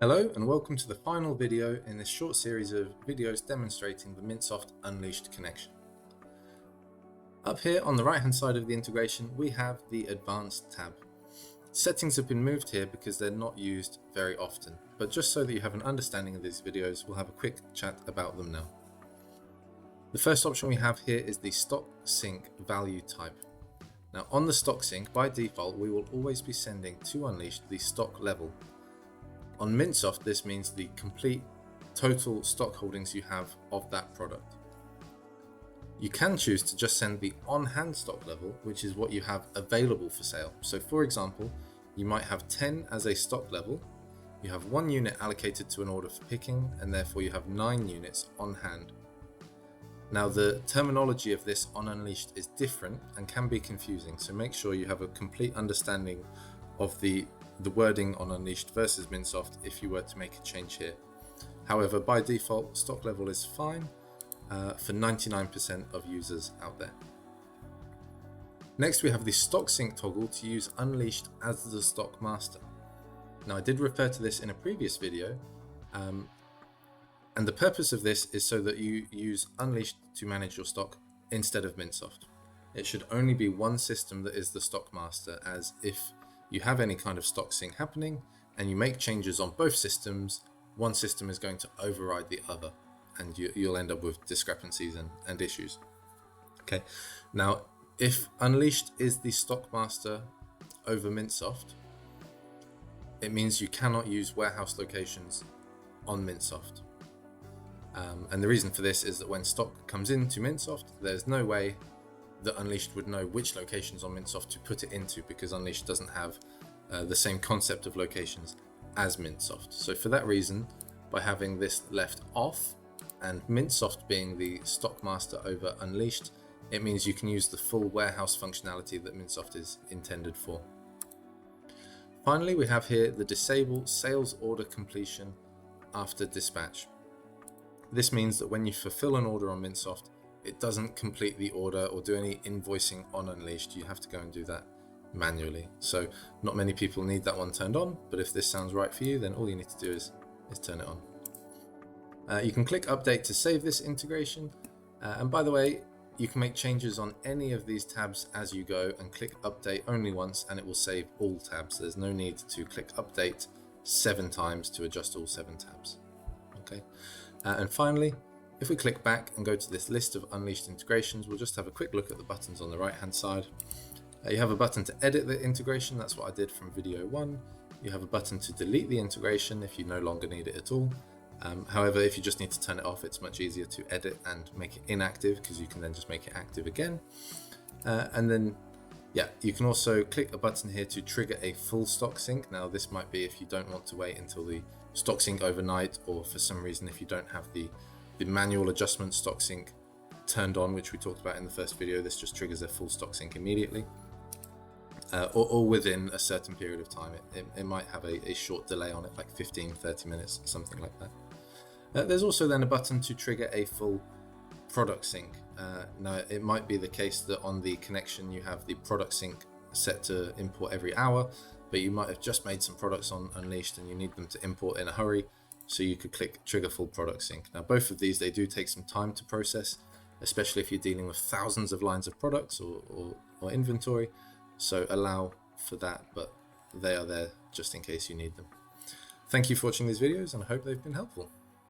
Hello and welcome to the final video in this short series of videos demonstrating the Mintsoft Unleashed connection. Up here on the right hand side of the integration we have the Advanced tab. Settings have been moved here because they're not used very often, but just so that you have an understanding of these videos, we'll have a quick chat about them now. The first option we have here is the stock sync value type. Now on the stock sync, by default we will always be sending to Unleashed the stock level. On Mintsoft, this means the complete total stock holdings you have of that product. You can choose to just send the on-hand stock level, which is what you have available for sale. So for example, you might have 10 as a stock level, you have 1 unit allocated to an order for picking, and therefore you have 9 units on hand. Now the terminology of this on Unleashed is different and can be confusing, so make sure you have a complete understanding of the wording on Unleashed versus Mintsoft if you were to make a change here. However, by default, stock level is fine for 99% of users out there. Next, we have the stock sync toggle to use Unleashed as the stock master. Now, I did refer to this in a previous video, and the purpose of this is so that you use Unleashed to manage your stock instead of Mintsoft. It should only be one system that is the stock master, as if you have any kind of stock sync happening and you make changes on both systems, one system is going to override the other and you'll end up with discrepancies and issues. Okay, now if Unleashed is the stock master over Mintsoft, it means you cannot use warehouse locations on Mintsoft. And the reason for this is that when stock comes into Mintsoft, there's no way that Unleashed would know which locations on Mintsoft to put it into, because Unleashed doesn't have the same concept of locations as Mintsoft. So for that reason, by having this left off and Mintsoft being the stock master over Unleashed, it means you can use the full warehouse functionality that Mintsoft is intended for. Finally, we have here the disable sales order completion after dispatch. This means that when you fulfill an order on Mintsoft, it doesn't complete the order or do any invoicing on Unleashed. You have to go and do that manually. So not many people need that one turned on, but if this sounds right for you, then all you need to do is turn it on. You can click update to save this integration. And by the way, you can make changes on any of these tabs as you go and click update only once and it will save all tabs. There's no need to click update 7 times to adjust all 7 tabs. Okay. And finally, if we click back and go to this list of Unleashed integrations, we'll just have a quick look at the buttons on the right hand side. You have a button to edit the integration, that's what I did from video 1. You have a button to delete the integration if you no longer need it at all. However, if you just need to turn it off, it's much easier to edit and make it inactive, because you can then just make it active again. And then, yeah, you can also click a button here to trigger a full stock sync. Now this might be if you don't want to wait until the stock sync overnight, or for some reason if you don't have the manual adjustment stock sync turned on, which we talked about in the first video. This just triggers a full stock sync immediately, or within a certain period of time. It might have a short delay on it, like 15-30 minutes, something like that. There's also then a button to trigger a full product sync. Now it might be the case that on the connection you have the product sync set to import every hour, but you might have just made some products on Unleashed and you need them to import in a hurry. So you could click trigger full product sync. Now both of these, they do take some time to process, especially if you're dealing with thousands of lines of products or inventory. So allow for that, but they are there just in case you need them. Thank you for watching these videos and I hope they've been helpful.